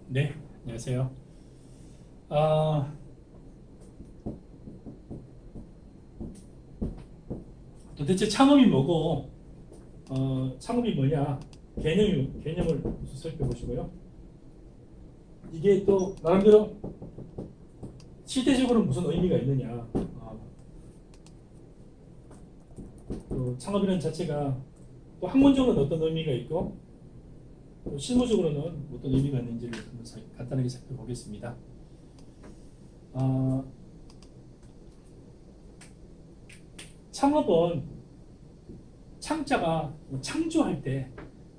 네, 안녕하세요. 아, 도대체 창업이 뭐고, 창업이 뭐냐, 개념을 우선 살펴보시고요. 이게 또 나름대로 실제적으로 무슨 의미가 있느냐. 또 창업이라는 자체가 또 학문적으로는 어떤 의미가 있고, 또 실무적으로는 어떤 의미가 있는지를 간단하게 살펴보겠습니다. 창업은 창자가 창조할 때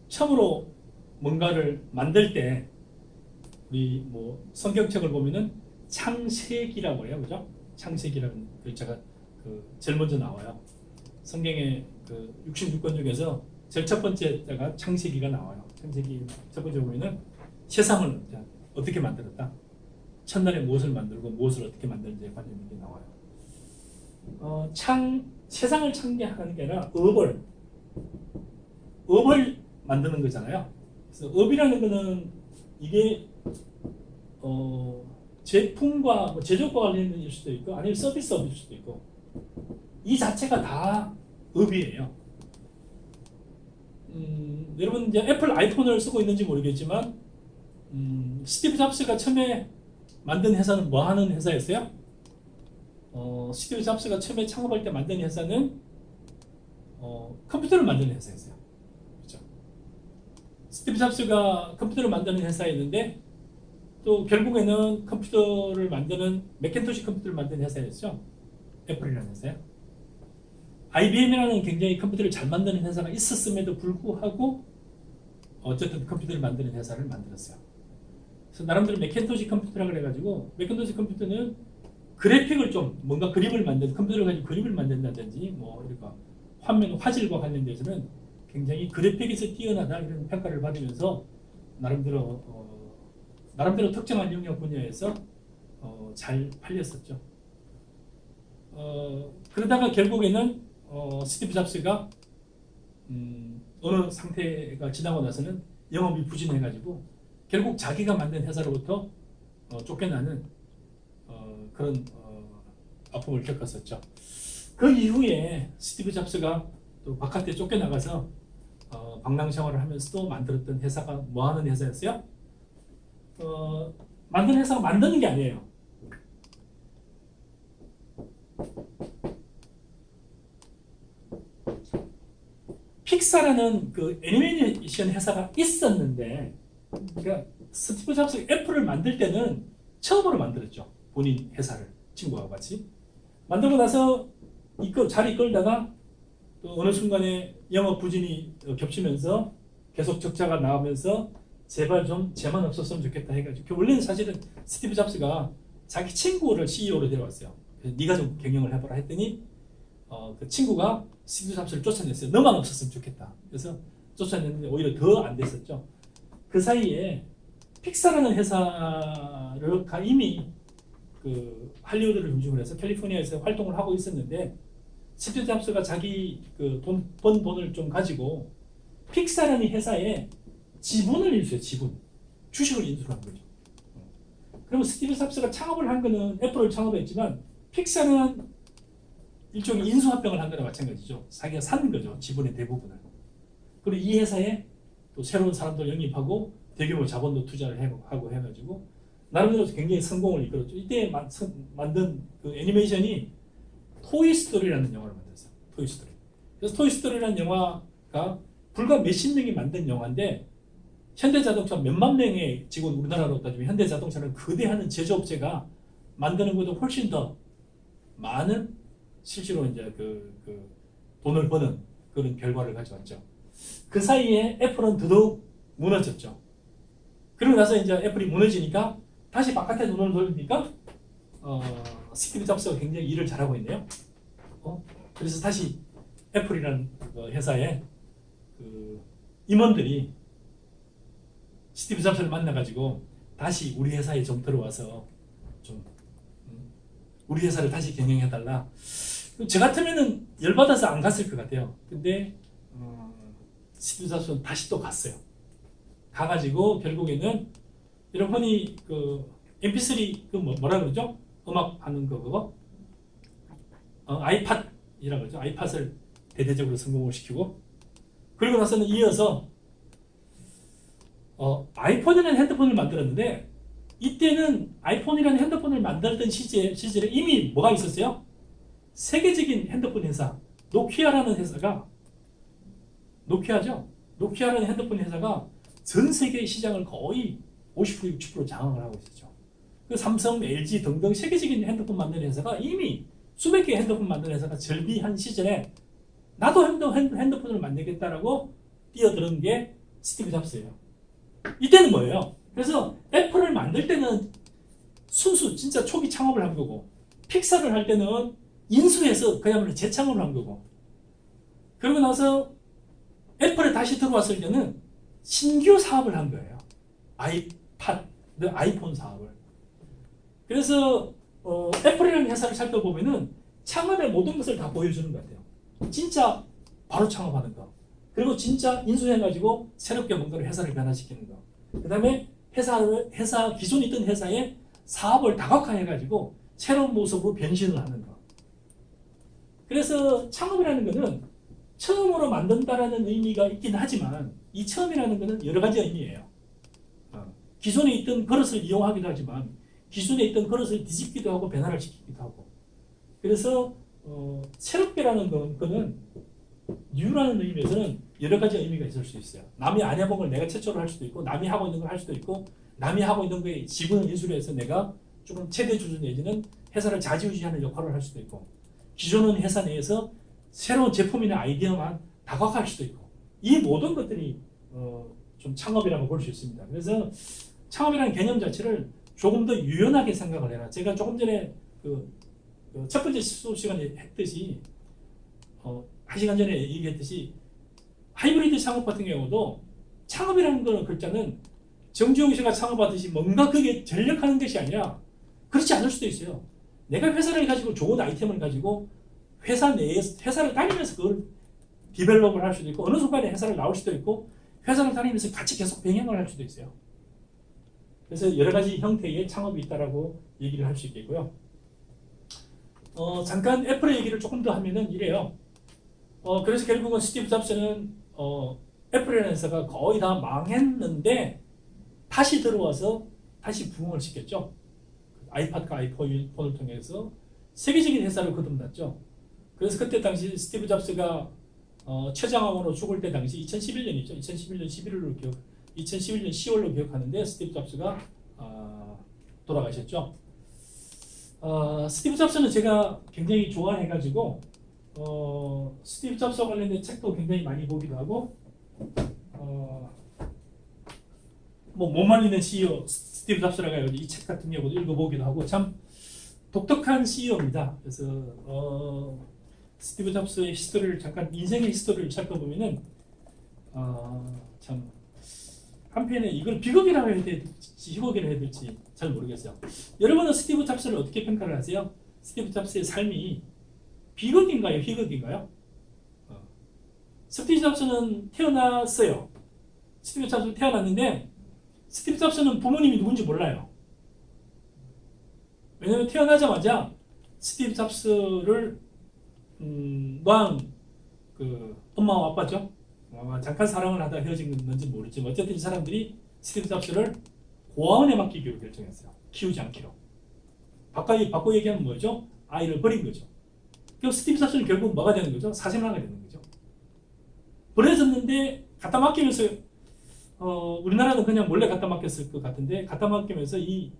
처음으로 뭔가를 만들 때 우리 성경책을 보면은 창세기라고 해요, 그죠? 창세기라는 글자가 제일 먼저 나와요. 성경의 66권 중에서 제일 첫 번째가 창세기가 나와요. 창세기 첫 번째 보면은 세상을 어떻게 만들었다, 첫날에 무엇을 만들고 무엇을 어떻게 만드는지에 관련 있는 게 나와요. 세상을 창조하는 게 아니라 업을 만드는 거잖아요. 그래서 업이라는 거는 이게 제품과 제조과 관련된 일 수도 있고 아니면 서비스업일 수도 있고 이 자체가 다 업이에요. 여러분 이제 애플 아이폰을 쓰고 있는지 모르겠지만 스티브 잡스가 처음에 만든 회사는 뭐 하는 회사였어요? 스티브 잡스가 처음에 창업할 때 만든 회사는 컴퓨터를 만드는 회사였어요. 그렇죠? 스티브 잡스가 컴퓨터를 만드는 회사였는데 또 결국에는 컴퓨터를 만드는 맥킨토시 컴퓨터를 만드는 회사였죠. 애플이라는 회사요. IBM이라는 굉장히 컴퓨터를 잘 만드는 회사가 있었음에도 불구하고 어쨌든 컴퓨터를 만드는 회사를 만들었어요. 그래서 나름대로 맥킨토시 컴퓨터라 그래가지고 맥킨토시 컴퓨터는 그래픽을 좀 뭔가 그림을 만든 컴퓨터를 가지고 그림을 만든다든지 뭐 이렇게 화면 화질과 관련돼서는 굉장히 그래픽에서 뛰어나다 이런 평가를 받으면서 나름대로 특정한 영역 분야에서 잘 팔렸었죠. 그러다가 결국에는 스티브 잡스가 어느 상태가 지나고 나서는 영업이 부진해가지고 결국 자기가 만든 회사로부터 쫓겨나는 그런 아픔을 겪었었죠. 그 이후에 스티브 잡스가 또 바깥에 쫓겨나가서 방랑 생활을 하면서 또 만들었던 회사가 뭐 하는 회사였어요? 만든 회사가 만드는 게 아니에요. 픽사라는 그 애니메이션 회사가 있었는데, 그러니까 스티브 잡스가 애플을 만들 때는 처음으로 만들었죠. 본인 회사를 친구와 같이 만들고 나서 잘 이끌다가 또 어느 순간에 영업 부진이 겹치면서 계속 적자가 나오면서 제발 좀 쟤만 없었으면 좋겠다 해가지고 원래는 사실은 스티브 잡스가 자기 친구를 CEO로 데려왔어요. 그래서 네가 좀 경영을 해보라 했더니 그 친구가 스티브 잡스를 쫓아냈어요. 너만 없었으면 좋겠다. 그래서 쫓아냈는데 오히려 더 안 됐었죠. 그 사이에 픽사라는 회사를 이미 그 할리우드를 중심으로 해서 캘리포니아에서 활동을 하고 있었는데 스티브 잡스가 자기 번 돈을 좀 가지고 픽사라는 회사에 지분을 인수해요. 주식을 인수한 거죠. 그러면 스티브 잡스가 창업을 한 거는 애플을 창업했지만 픽사는 일종의 인수합병을 한 거나 마찬가지죠. 자기가 산 거죠. 지분의 대부분을. 그리고 이 회사에 또 새로운 사람들 영입하고 대규모 자본도 투자를 하고 해가지고 나름대로 굉장히 성공을 이끌었죠. 이때 만든 그 애니메이션이 토이스토리라는 영화를 만들었어요. 토이스토리. 그래서 토이스토리라는 영화가 불과 몇십 명이 만든 영화인데 현대자동차 몇만 명의 직원, 우리나라로 따지면 현대자동차는 거대한 제조업체가 만드는 것보다 훨씬 더 많은 실제로 이제 돈을 버는 그런 결과를 가져왔죠. 그 사이에 애플은 더더욱 무너졌죠. 그러고 나서 이제 애플이 무너지니까 다시 바깥에 돈을 돌리니까 스티브 잡스가 굉장히 일을 잘하고 있네요. 그래서 다시 애플이라는 회사의 임원들이 스티브 잡스를 만나가지고 다시 우리 회사에 좀 들어와서 좀 우리 회사를 다시 경영해달라. 저 같으면은 열받아서 안 갔을 것 같아요. 근데 스티브 잡스는 다시 또 갔어요. 가가지고 결국에는 여러분 흔히 그 MP3 그 뭐라 그러죠? 음악 하는 거 그거 아이팟이라고 그러죠. 아이팟을 대대적으로 성공을 시키고 그리고 나서는 이어서 아이폰이라는 핸드폰을 만들었는데 이때는 아이폰이라는 핸드폰을 만들던 시절에 이미 뭐가 있었어요? 세계적인 핸드폰 회사 노키아라는 회사가 노키아죠. 노키아라는 핸드폰 회사가 전 세계 시장을 거의 50% 60% 장악을 하고 있었죠. 그 삼성, LG 등등 세계적인 핸드폰 만드는 회사가 이미 수백 개의 핸드폰 만드는 회사가 절비한 시절에 나도 핸드폰을 만들겠다라고 뛰어드는 게 스티브 잡스예요. 이때는 뭐예요? 그래서 애플을 만들 때는 순수 진짜 초기 창업을 한 거고 픽사를 할 때는 인수해서 그야말로 재창업을 한 거고 그러고 나서 애플에 다시 들어왔을 때는 신규 사업을 한 거예요. 아이팟, 아이폰 사업을. 그래서 애플이라는 회사를 살펴보면은 창업의 모든 것을 다 보여주는 것 같아요. 진짜 바로 창업하는 거. 그리고 진짜 인수해가지고 새롭게 뭔가를 회사를 변화시키는 거. 그 다음에 기존에 있던 회사의 사업을 다각화해가지고 새로운 모습으로 변신을 하는 거. 그래서 창업이라는 거는 처음으로 만든다라는 의미가 있긴 하지만 이 처음이라는 거는 여러 가지 의미예요. 기존에 있던 그릇을 이용하기도 하지만 기존에 있던 그릇을 뒤집기도 하고 변화를 시키기도 하고 그래서 새롭게라는 거는 뉴라는 의미에서는 여러 가지 의미가 있을 수 있어요. 남이 안 해본 걸 내가 최초로 할 수도 있고 남이 하고 있는 걸 할 수도 있고 남이 하고 있는 거에 지분을 인수해서 내가 조금 최대 주주 내지는 회사를 좌지우지하는 역할을 할 수도 있고 기존은 회사 내에서 새로운 제품이나 아이디어만 다각화할 수도 있고 이 모든 것들이 좀 창업이라고 볼 수 있습니다. 그래서 창업이라는 개념 자체를 조금 더 유연하게 생각을 해라. 제가 조금 전에 첫 번째 수업 시간에 했듯이 1시간 전에 얘기했듯이 하이브리드 창업 같은 경우도 창업이라는 거 글자는 정주영 씨가 창업하듯이 뭔가 그게 전력하는 것이 아니라 그렇지 않을 수도 있어요. 내가 회사를 가지고 좋은 아이템을 가지고 회사를 다니면서 그걸 디벨롭을 할 수도 있고 어느 순간에 회사를 나올 수도 있고 회사를 다니면서 같이 계속 병행을 할 수도 있어요. 그래서 여러 가지 형태의 창업이 있다라고 얘기를 할 수 있겠고요. 잠깐 애플의 얘기를 조금 더 하면은 이래요. 그래서 결국은 스티브 잡스는 애플이라는 회사가 거의 다 망했는데 다시 들어와서 다시 부흥을 시켰죠. 아이팟과 아이폰을 통해서 세계적인 회사를 거듭났죠. 그래서 그때 당시 스티브 잡스가 최장암으로 죽을 때 당시 2011년이죠. 2011년 10월로 기억하는데 스티브 잡스가 돌아가셨죠. 스티브 잡스는 제가 굉장히 좋아해가지고 스티브 잡스와 관련된 책도 굉장히 많이 보기도 하고 못 말리는 CEO 스티브 잡스라고 해서 이 책 같은 경우도 읽어보기도 하고 참 독특한 CEO입니다. 그래서 스티브 잡스의 히스토리를 잠깐 인생의 히스토리를 살펴보면은 참 한편에 이걸 비극이라고 해야 될지 희곡이라고 해야 될지 잘 모르겠어요. 여러분은 스티브 잡스를 어떻게 평가를 하세요? 스티브 잡스의 삶이 비극인가요? 희극인가요? 스티브 잡스는 태어났어요. 스티브 잡스는 태어났는데 스티브 잡스는 부모님이 누군지 몰라요. 왜냐하면 태어나자마자 스티브 잡스를 놓은 엄마와 아빠죠. 잠깐 사랑을 하다 헤어진 건지 모르지만 어쨌든 이 사람들이 스티브 잡스를 고아원에 맡기기로 결정했어요. 키우지 않기로. 바꿔 얘기하면 뭐죠? 아이를 버린 거죠. 그럼 스티브 잡스는 결국 뭐가 되는 거죠? 사생아가 되는 거죠. 버려졌는데 갖다 맡기면서 우리나라는 그냥 몰래 갖다 맡겼을 것 같은데 갖다 맡기면서 이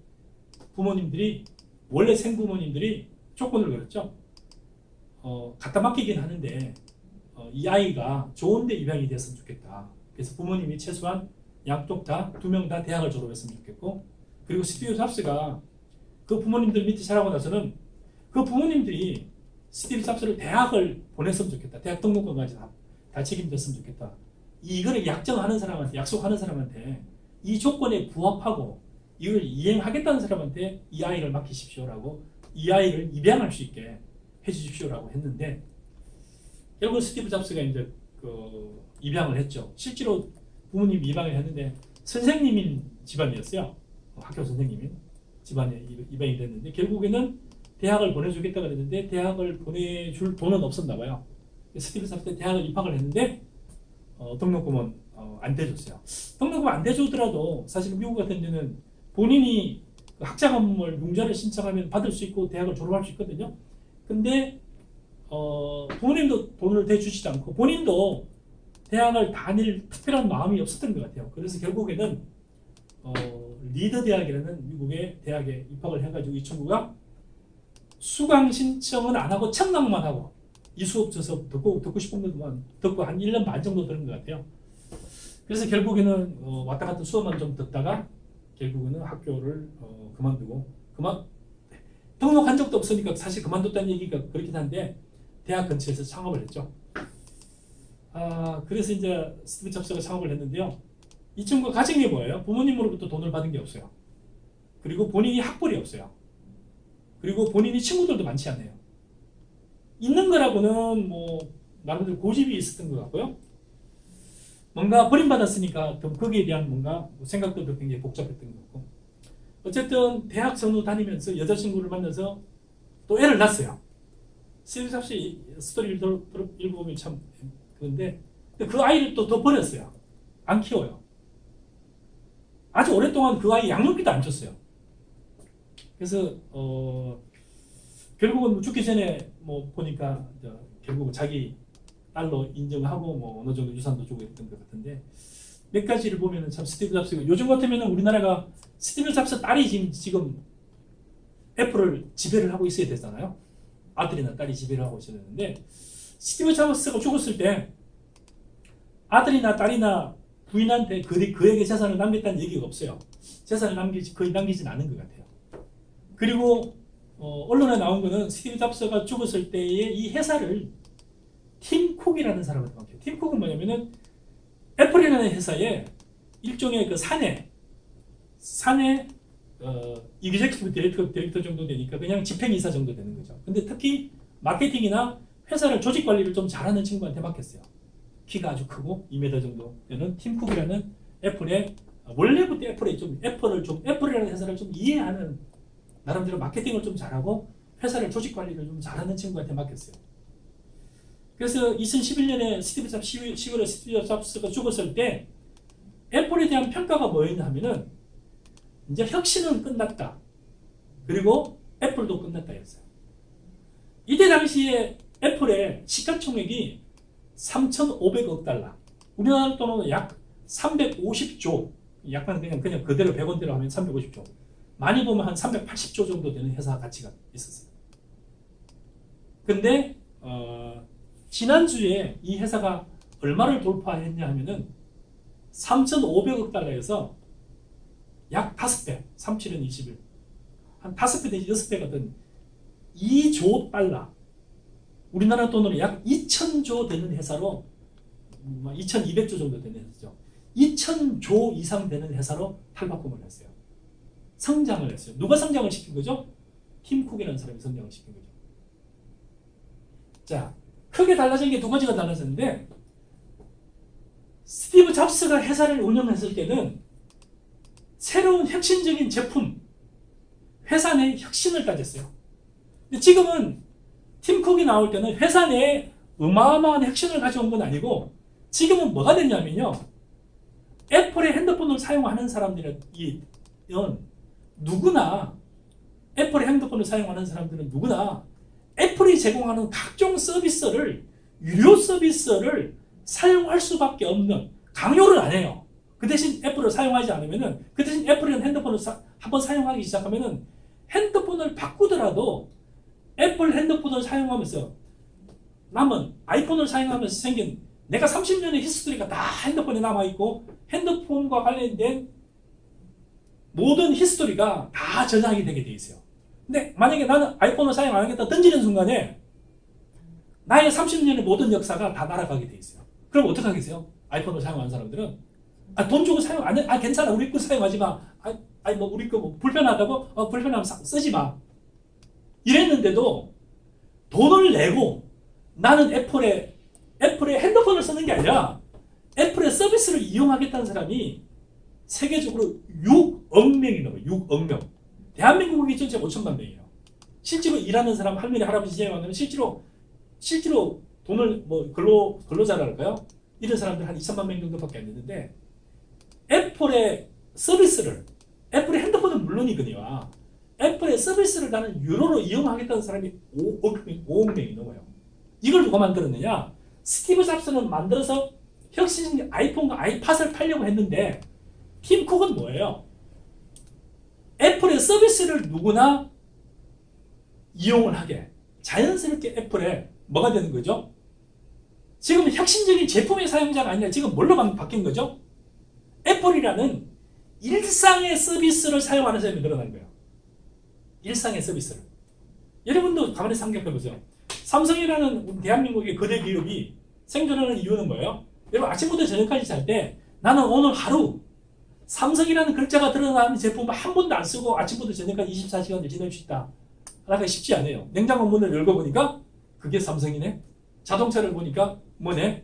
부모님들이 원래 생부모님들이 조건을 걸었죠. 갖다 맡기긴 하는데 이 아이가 좋은 데 입양이 됐으면 좋겠다. 그래서 부모님이 최소한 양쪽 다 2명 다 대학을 졸업했으면 좋겠고 그리고 스티브 잡스가 그 부모님들 밑에 자라고 나서는 그 부모님들이 스티브 잡스를 대학을 보냈으면 좋겠다. 대학 등록금까지 다 책임졌으면 좋겠다. 이거를 약속하는 사람한테 이 조건에 부합하고 이걸 이행하겠다는 사람한테 이 아이를 맡기십시오라고 이 아이를 입양할 수 있게 해주십시오라고 했는데 결국 스티브 잡스가 이제 입양을 했죠. 실제로 부모님이 입양을 했는데 선생님인 집안이었어요. 학교 선생님이 집안에 입양이 됐는데 결국에는 대학을 보내주겠다고 그랬는데 대학을 보내줄 돈은 없었나 봐요. 스티브 잡스 때 대학을 입학을 했는데 등록금은 안 대줬어요. 등록금 안 대주더라도 사실 미국 같은 데는 본인이 학자금을 융자를 신청하면 받을 수 있고 대학을 졸업할 수 있거든요. 근데 부모님도 돈을 대주시지 않고 본인도 대학을 다닐 특별한 마음이 없었던 것 같아요. 그래서 결국에는 리더 대학이라는 미국의 대학에 입학을 해가지고 이 친구가 수강 신청은 안 하고 청강만 하고 이 수업 져서 듣고 싶은 것만 듣고 한 1년 반 정도 들은 것 같아요. 그래서 결국에는 왔다 갔다 수업만 좀 듣다가 결국에는 학교를 그만두고 등록한 적도 없으니까 사실 그만뒀다는 얘기가 그렇긴 한데 대학 근처에서 창업을 했죠. 그래서 이제 스티브 잡스가 창업을 했는데요. 이 친구가 가진 게 뭐예요? 부모님으로부터 돈을 받은 게 없어요. 그리고 본인이 학벌이 없어요. 그리고 본인이 친구들도 많지 않아요. 있는 거라고는 뭐 나름대로 고집이 있었던 것 같고요. 뭔가 버림받았으니까 좀 거기에 대한 뭔가 생각들도 굉장히 복잡했던 것 같고. 어쨌든 대학 전후 다니면서 여자친구를 만나서 또 애를 낳았어요. 스티브 잡스 스토리를 읽어보면 참 그런데 그 아이를 또 더 버렸어요. 안 키워요. 아주 오랫동안 그 아이 양육비도 안 줬어요. 그래서 결국은 죽기 전에 뭐 보니까 결국은 자기 딸로 인정하고 뭐 어느 정도 유산도 주고 했던 것 같은데 몇 가지를 보면은 참 스티브 잡스가 요즘 같으면은 우리나라가 스티브 잡스 딸이 지금 애플을 지배를 하고 있어야 되잖아요. 아들이나 딸이 지배를 하고 있어야 되는데 스티브 잡스가 죽었을 때 아들이나 딸이나 부인한테 그에게 재산을 남겼다는 얘기가 없어요. 재산을 거의 남기진 않은 것 같아요. 그리고 언론에 나온 거는 스티브 잡스가 죽었을 때의 이 회사를 팀 쿡이라는 사람한테 맡겨요. 팀 쿡은 뭐냐면은 애플이라는 회사에 일종의 그 사내 이그제큐티브 디렉터 정도 되니까 그냥 집행이사 정도 되는 거죠. 근데 특히 마케팅이나 회사를 조직 관리를 좀 잘하는 친구한테 맡겼어요. 키가 아주 크고 2m 정도 되는 팀 쿡이라는 애플의 원래부터 애플이라는 회사를 좀 이해하는 나름대로 마케팅을 좀 잘하고 회사를 조직 관리를 좀 잘하는 친구한테 맡겼어요. 그래서 2011년에 10월에 스티브 잡스가 죽었을 때 애플에 대한 평가가 뭐였냐 하면은 이제 혁신은 끝났다. 그리고 애플도 끝났다 했어요. 이때 당시에 애플의 시가총액이 3,500억 달러. 우리나라 돈으로 약 350조. 약간 그냥 그대로 100원대로 하면 350조. 많이 보면 한 380조 정도 되는 회사 가치가 있었어요. 근데 지난주에 이 회사가 얼마를 돌파했냐 하면은 3,500억 달러에서 약 5배, 37은 21, 한 5배 내지 6배가 된 2조 달러, 우리나라 돈으로 약 2,000조 되는 회사로 2,200조 정도 되는 회사죠. 2,000조 이상 되는 회사로 탈바꿈을 했어요. 성장을 했어요. 누가 성장을 시킨 거죠? 팀 쿡이라는 사람이 성장을 시킨 거죠. 자, 크게 달라진 게 두 가지가 달라졌는데 스티브 잡스가 회사를 운영했을 때는 새로운 혁신적인 제품, 회사 내 혁신을 따졌어요. 근데 지금은 팀 쿡이 나올 때는 회사 내에 어마어마한 혁신을 가져온 건 아니고 지금은 뭐가 됐냐면요. 애플의 핸드폰을 사용하는 사람들은 누구나 애플의 핸드폰을 사용하는 사람들은 누구나 애플이 제공하는 각종 서비스를 유료 서비스를 사용할 수밖에 없는 강요를 안 해요. 그 대신 애플을 사용하지 않으면은 그 대신 애플이라는 핸드폰을 한번 사용하기 시작하면은 핸드폰을 바꾸더라도 애플 핸드폰을 사용하면서 남은 아이폰을 사용하면서 생긴 내가 30년의 히스토리가 다 핸드폰에 남아있고 핸드폰과 관련된 모든 히스토리가 다 저장이 되게 돼 있어요. 근데 만약에 나는 아이폰을 사용 안 하겠다 던지는 순간에 나의 30년의 모든 역사가 다 날아가게 돼 있어요. 그럼 어떻게 하겠어요? 아이폰을 사용하는 사람들은 돈 주고 사용 안 해? 괜찮아 우리 거 사용하지 마. 뭐 우리 거 뭐 불편하다고? 불편하면 쓰지 마. 이랬는데도 돈을 내고 나는 애플의 핸드폰을 쓰는 게 아니라 애플의 서비스를 이용하겠다는 사람이 세계적으로 6억 6억 명이 넘어요. 6억 명. 대한민국이 전체 5천만 명이에요. 실제로 일하는 사람, 할머니, 할아버지 제외하면 실제로 돈을 뭐 근로자랄까요? 이런 사람들 한 2천만 명 정도밖에 안 되는데 애플의 서비스를 애플의 핸드폰은 물론이거니와 애플의 서비스를 나는 유료로 이용하겠다는 사람이 5억 명이 넘어요. 이걸 누가 만들었느냐? 스티브 잡스는 만들어서 혁신적인 아이폰과 아이팟을 팔려고 했는데 팀 쿡은 뭐예요? 애플의 서비스를 누구나 이용을 하게 자연스럽게 애플에 뭐가 되는 거죠? 지금 혁신적인 제품의 사용자가 아니라 지금 뭘로 바뀐 거죠? 애플이라는 일상의 서비스를 사용하는 사람이 늘어난 거예요. 일상의 서비스를. 여러분도 가만히 생각해 보세요. 삼성이라는 대한민국의 거대 기업이 생존하는 이유는 뭐예요? 여러분 아침부터 저녁까지 잘 때 나는 오늘 하루 삼성이라는 글자가 드러나는 제품을 한 번도 안 쓰고 아침부터 저녁까지 24시간을 지낼 수 있다. 하기가 쉽지 않아요. 냉장고 문을 열고 보니까 그게 삼성이네. 자동차를 보니까 뭐네.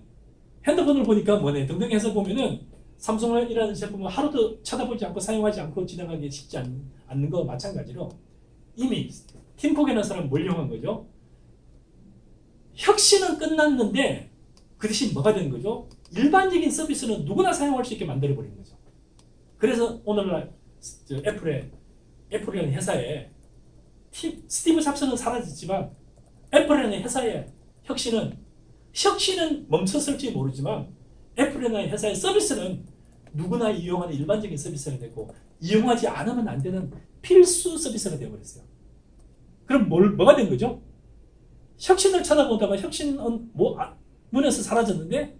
핸드폰을 보니까 뭐네. 등등 해서 보면은 삼성이라는 제품을 하루도 쳐다보지 않고 사용하지 않고 지나가기 쉽지 않는 거 마찬가지로 이미 팀쿡이라는 사람은 뭘 이용한 거죠? 혁신은 끝났는데 그 대신 뭐가 되는 거죠? 일반적인 서비스는 누구나 사용할 수 있게 만들어버린 거죠. 그래서 오늘날 애플이라는 회사에 스티브 잡스는 사라졌지만 애플이라는 회사의 혁신은 멈췄을지 모르지만 애플이라는 회사의 서비스는 누구나 이용하는 일반적인 서비스가 되고 이용하지 않으면 안 되는 필수 서비스가 되어버렸어요. 그럼 뭐가 된 거죠? 혁신을 찾아보다가 혁신은 눈에서 사라졌는데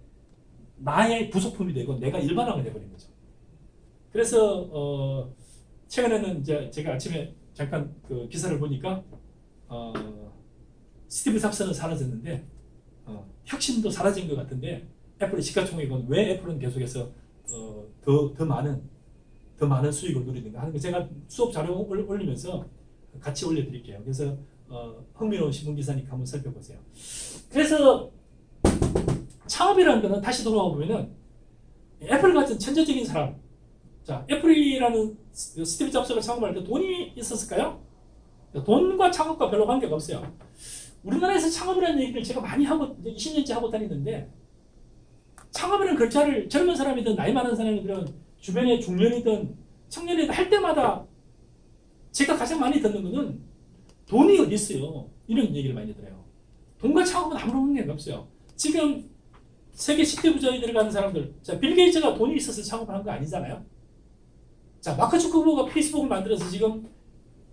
나의 부속품이 되고 내가 일반화가 되어버린 거죠. 그래서 최근에는 이제 제가 아침에 잠깐 그 기사를 보니까 스티브 잡스는 사라졌는데 혁신도 사라진 것 같은데 애플의 시가총액은 왜 애플은 계속해서 더 많은 수익을 누리는가 하는 거 제가 수업 자료 올리면서 같이 올려드릴게요. 그래서 흥미로운 신문 기사니까 한번 살펴보세요. 그래서 창업이라는 거는 다시 돌아와 보면은 애플 같은 천재적인 사람, 자 애플이라는 스티브 잡스가 창업할 때 돈이 있었을까요? 돈과 창업과 별로 관계가 없어요. 우리나라에서 창업이라는 얘기를 제가 많이 하고 20년째 하고 다니는데 창업이라는 글자를 젊은 사람이든 나이 많은 사람이든 주변에 중년이든 청년이든 할 때마다 제가 가장 많이 듣는 거는 돈이 어디 있어요? 이런 얘기를 많이 들어요. 돈과 창업은 아무런 관계가 없어요. 지금 세계 10대 부자에 들어가는 사람들, 자, 빌 게이츠가 돈이 있어서 창업을 한 거 아니잖아요. 자, 마크 주커버그가 페이스북을 만들어서 지금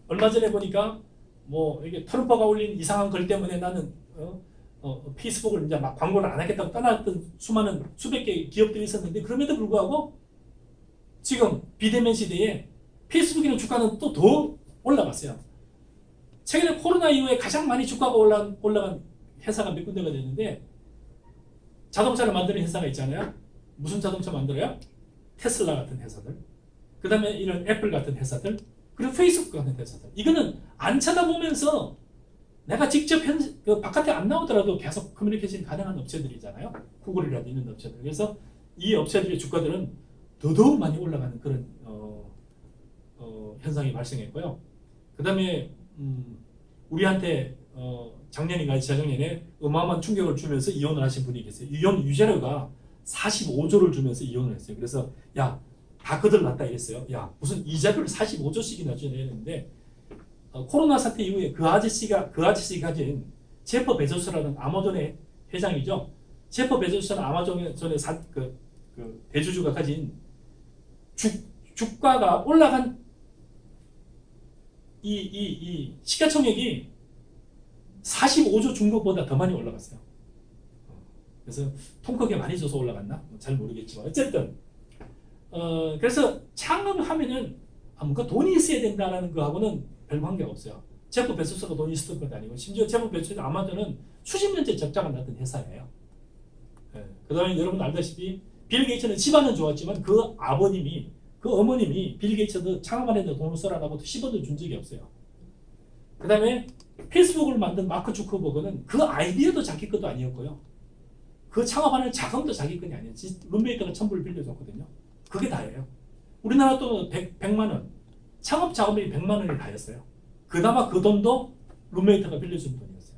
얼마 전에 보니까 뭐 이게 트럼프가 올린 이상한 글 때문에 나는 페이스북을 이제 막 광고를 안 하겠다고 떠났던 수백 개의 기업들이 있었는데 그럼에도 불구하고 지금 비대면 시대에 페이스북이라는 주가는 또 더 올라갔어요. 최근에 코로나 이후에 가장 많이 주가가 올라간 회사가 몇 군데가 됐는데 자동차를 만드는 회사가 있잖아요. 무슨 자동차 만들어요? 테슬라 같은 회사들. 그 다음에 이런 애플 같은 회사들. 그리고 페이스북 같은 회사들. 이거는 안 쳐다보면서 내가 직접 그 바깥에 안 나오더라도 계속 커뮤니케이션이 가능한 업체들이잖아요. 구글이라도 있는 업체들. 그래서 이 업체들의 주가들은 더더욱 많이 올라가는 그런 현상이 발생했고요. 그 다음에 우리한테 작년인가 재작년에 어마어마한 충격을 주면서 이혼을 하신 분이 계세요. 이혼 유죄료가 45조를 주면서 이혼을 했어요. 그래서 야, 다 거들났다 이랬어요. 야, 무슨 이자료를 45조씩이나 줘야 되는데 코로나 사태 이후에 그 아저씨가 가진 제프 베조스라는 아마존의 회장이죠. 제프 베조스는 아마존의 그 대주주가 가진 주가가 올라간 이 시가총액이 45조 준 것보다 더 많이 올라갔어요. 그래서 통 크게 많이 줘서 올라갔나? 잘 모르겠지만 어쨌든 그래서 창업하면은 뭔가 돈이 있어야 된다는 거하고는 별 관계가 없어요. 제프 베조스가 돈이 있었던 것도 아니고 심지어 제프 베조스 아마존은 수십 년째 적자가 났던 회사예요. 그 다음에 여러분 알다시피 빌 게이츠는 집안은 좋았지만 그 어머님이 빌 게이츠도 창업하는데 돈을 써라라고 10원도 준 적이 없어요. 그 다음에 페이스북을 만든 마크 주커버그는 그 아이디어도 자기 것도 아니었고요. 그 창업하는 자금도 자기 것이 아니에요. 룸메이트가 천불 빌려줬거든요. 그게 다예요. 우리나라 또 100만 원. 창업 자금이 100만 원이 다였어요. 그나마 그 돈도 룸메이트가 빌려준 돈이었어요.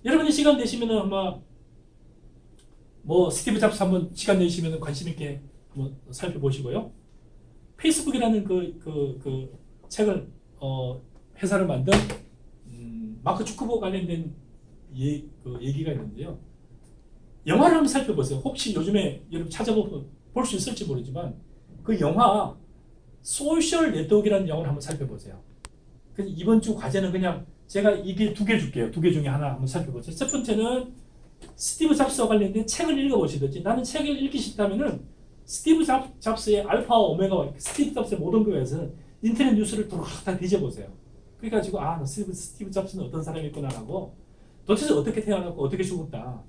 여러분이 시간 되시면은 아마 뭐 스티브 잡스 한번 시간 내시면 관심 있게 한번 살펴보시고요. 페이스북이라는 그 책을 회사를 만든 마크 주크버그 관련된 그 얘기가 있는데요. 영화를 한번 살펴보세요. 혹시 요즘에 여러분 찾아보면 볼 수 있을지 모르지만 그 영화 소셜 네트워크라는 영화를 한번 살펴보세요. 그래서 이번 주 과제는 그냥 제가 이게 2개 줄게요. 2개 중에 하나 한번 살펴보세요. 첫 번째는 스티브 잡스와 관련된 책을 읽어보시든지, 나는 책을 읽기 싫다면은 스티브 잡스의 알파와 오메가와 스티브 잡스의 모든 거에서는 인터넷 뉴스를 다 뒤져보세요. 그래가지고 스티브 잡스는 어떤 사람이구나라고 도대체 어떻게 태어났고 어떻게 죽었다.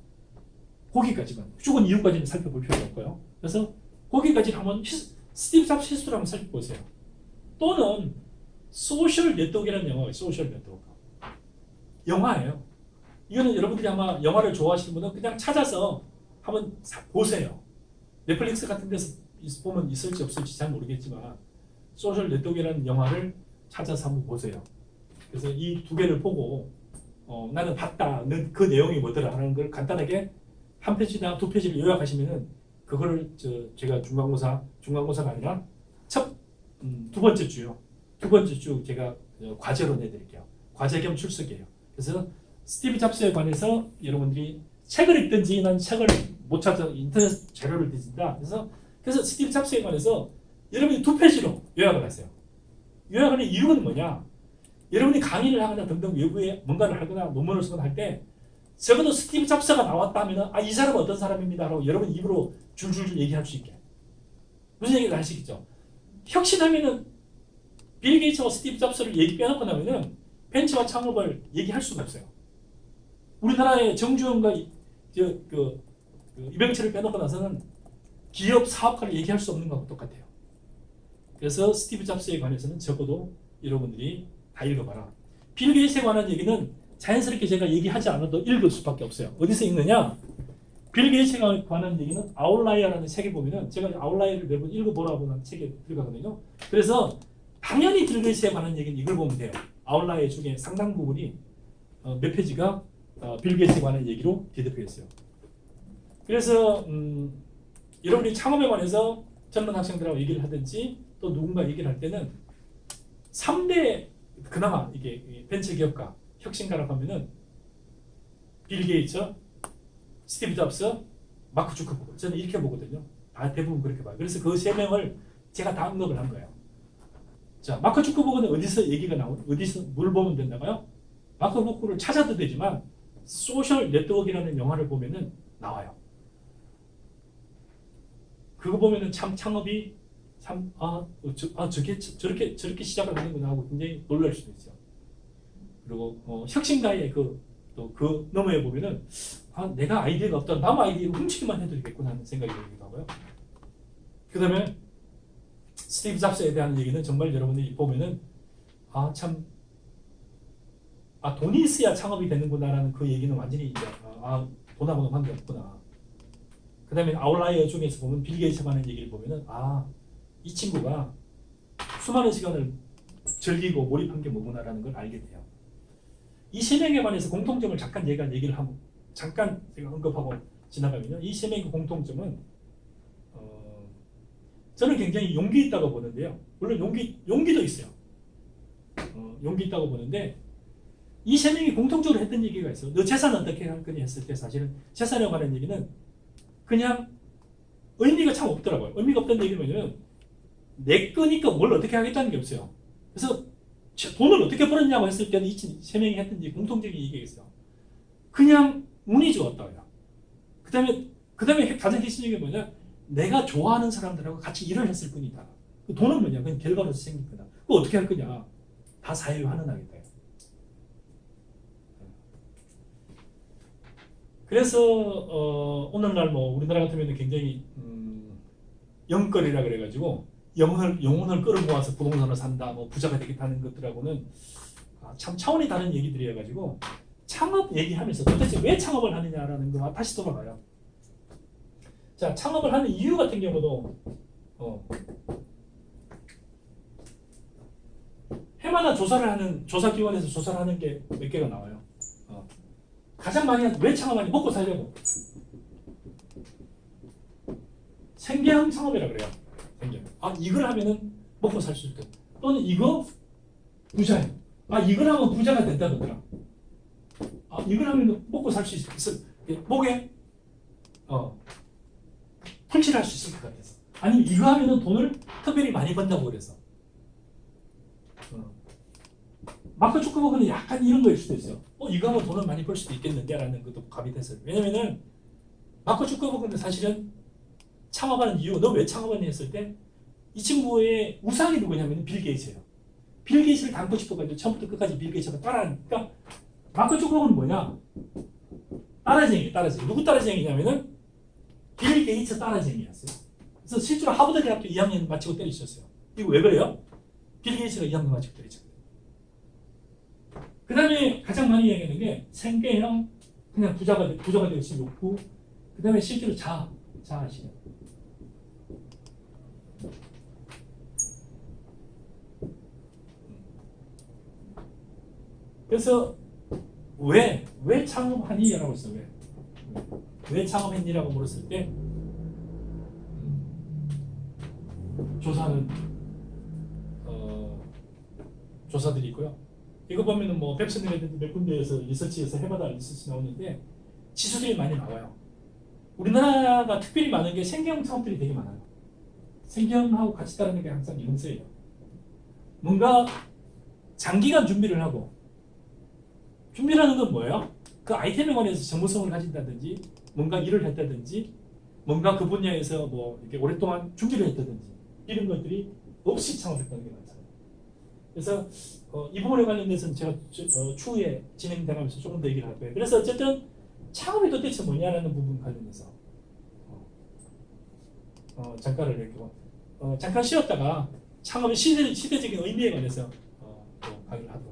거기까지만, 죽은 이유까지는 살펴볼 필요가 없고요. 그래서 거기까지 한번 스티브 잡스 히스토리 한번 살펴보세요. 또는 소셜 네트워크라는 영화예요. 소셜 네트워크. 영화예요. 이거는 여러분들이 아마 영화를 좋아하시는 분은 그냥 찾아서 한번 보세요. 넷플릭스 같은 데서 보면 있을지 없을지 잘 모르겠지만 소셜 네트워크라는 영화를 찾아서 한번 보세요. 그래서 이 2개를 보고 나는 봤다. 그 내용이 뭐더라 하는 걸 간단하게 한 페이지나 2페이지를 요약하시면은 그거를 제가 중간고사가 아니라 두 번째 주요. 두 번째 주 제가 과제로 내드릴게요. 과제 겸 출석이에요. 그래서 스티브 잡스에 관해서 여러분들이 책을 읽든지, 난 책을 못 찾아 인터넷 자료를 뒤진다. 그래서 스티브 잡스에 관해서 여러분이 2페이지로 요약을 하세요. 요약하는 이유는 뭐냐? 여러분이 강의를 하거나 등등 외부에 뭔가를 하거나 논문을 쓰거나 할 때 적어도 스티브 잡스가 나왔다 하면 이 사람은 어떤 사람입니다 라고 여러분 입으로 줄줄줄 얘기할 수 있게. 무슨 얘기를 하시겠죠? 혁신하면은 빌 게이츠와 스티브 잡스를 얘기 빼놓고 나면은 벤처와 창업을 얘기할 수가 없어요. 우리나라의 정주영과 이병철을 빼놓고 나서는 기업 사업가를 얘기할 수 없는 것과 똑같아요. 그래서 스티브 잡스에 관해서는 적어도 여러분들이 다 읽어봐라. 빌 게이츠에 관한 얘기는 자연스럽게 제가 얘기하지 않아도 읽을 수밖에 없어요. 어디서 읽느냐? 빌 게이츠에 관한 얘기는 아웃라이어라는 책에 보면은, 제가 아웃라이어를 매번 읽어보라고 하는 책에 들어가거든요. 그래서 당연히 빌 게이츠에 관한 얘기는 이걸 보면 돼요. 아웃라이어 중에 상당 부분이 몇 페이지가 빌 게이츠에 관한 얘기로 뒤덮여 있어요. 그래서 여러분이 창업에 관해서 젊은 학생들하고 얘기를 하든지 또 누군가 얘기를 할 때는 3대 그나마 이게 벤처 기업가 혁신가라고 하면은 빌 게이츠, 스티브 잡스, 마크 주커버그. 저는 이렇게 보거든요. 다 대부분 그렇게 봐요. 그래서 그 3명을 제가 다 언급을 한 거예요. 자, 마크 주커버그는 어디서 얘기가 어디서 뭘 보면 된다고요? 마크 주커버그를 찾아도 되지만 소셜 네트워크라는 영화를 보면은 나와요. 그거 보면은 참 창업이 저렇게 시작을 하는구나 하고 굉장히 놀랄 수도 있어요. 그리고 혁신가의 그 너머에 보면은 내가 아이디어가 없다. 남 아이디어를 훔치기만 해도 되겠구나 하는 생각이 들기도 하고요. 그 다음에 스티브 잡스에 대한 얘기는 정말 여러분들이 보면은 돈이 있어야 창업이 되는구나라는 그 얘기는 완전히 이제 돈하고는 관계없구나. 그 다음에 아웃라이어 중에서 보면 빌 게이츠에 관한 얘기를 보면은 이 친구가 수많은 시간을 즐기고 몰입한 게 뭐구나라는 걸 알게 돼요. 이 3명에 관해서 공통점을 잠깐 얘기를 하고 잠깐 제가 언급하고 지나가면요. 이 3명의 공통점은 저는 굉장히 용기 있다고 보는데요. 물론 용기도 있어요. 용기 있다고 보는데 이 3명이 공통적으로 했던 얘기가 있어요. 너 재산 어떻게 할 거니 했을 때 사실은 재산에 관한 얘기는 그냥 의미가 참 없더라고요. 의미가 없다는 얘기는 뭐냐면 내 거니까 뭘 어떻게 하겠다는 게 없어요. 그래서 돈을 어떻게 벌었냐고 했을 때는 이 3명이 했던 공통적인 얘기가 있어요. 그냥 운이 좋았다고요. 그 다음에 가장 핵심적인 게 뭐냐? 내가 좋아하는 사람들하고 같이 일을 했을 뿐이다. 그 돈은 뭐냐? 그냥 결과로서 생길 거다. 그거 어떻게 할 거냐? 다 사회에 환원하겠다. 그래서 오늘날 우리나라 같으면 굉장히 영끌이라 그래가지고 영혼을 끌어모아서 부동산을 산다, 부자가 되겠다는 것들하고는 참 차원이 다른 얘기들이어가지고 창업 얘기하면서 도대체 왜 창업을 하느냐라는 거 다시 돌아가요. 자, 창업을 하는 이유 같은 경우도 해마다 조사기관에서 조사를 하는 게 몇 개가 나와요. 가장 많이 왜 창업하니? 먹고 살려고. 생계형 창업이라 그래요. 생계형. 이걸 하면은 먹고 살 수 있다. 또는 이거 부자예요. 이걸 하면 부자가 된다더라. 이걸 하면 먹고 살 수 있어. 목에 풀칠할 수 있을 것 같아서. 아니면 이거 하면은 돈을 특별히 많이 번다고 그래서. 마크 주커버그는 약간 이런 거일 수도 있어요. 이거 하면 돈을 많이 벌 수도 있겠는데 라는 것도 감이 됐어요. 왜냐면은 마크 주커버그는 사실은 창업하는 이유, 너 왜 창업하니 했을 때 이 친구의 우상이 누구냐면 빌 게이츠예요. 빌 게이츠를 닮고 싶어가지고 처음부터 끝까지 빌 게이츠가 따라하니까 마크 주커버그는 뭐냐? 따라쟁이. 누구 따라쟁이냐면은 빌 게이츠 따라쟁이였어요. 그래서 실제로 하버드 대학교 2학년 마치고 때리셨어요. 이거 왜 그래요? 빌 게이츠가 2학년 마치고 때리셨어요. 그 다음에 가장 많이 얘기하는 게 생계형 그냥 부자가 될 수 있고, 그 다음에 실제로 자아시죠. 그래서 왜 창업하니? 라고 했어요. 왜 창업했니? 라고 물었을 때 조사는 조사들이 있고요. 이거 보면은 뭐 펩슨이라든지 몇 군데에서 리서치에서 해마다 리서치 나오는데 지수들이 많이 나와요. 우리나라가 특별히 많은 게 생계형 창업들이 되게 많아요. 생계형하고 같이 따르는 게 항상 이문세예요. 뭔가 장기간 준비를 하고, 준비라는 건 뭐예요? 그 아이템에 관해서 전문성을 가진다든지, 뭔가 일을 했다든지, 뭔가 그 분야에서 뭐 이렇게 오랫동안 준비를 했다든지, 이런 것들이 없이 창업했다는 게 많잖아요. 그래서 이 부분에 관련돼서는 제가 추후에 진행돼가면서 조금 더 얘기를 할 거예요. 그래서 어쨌든 창업이 도대체 뭐냐라는 부분 관련해서 잠깐을 이렇게 잠깐 쉬었다가 창업의 시대적인 의미에 관해서 또 강의를 하도록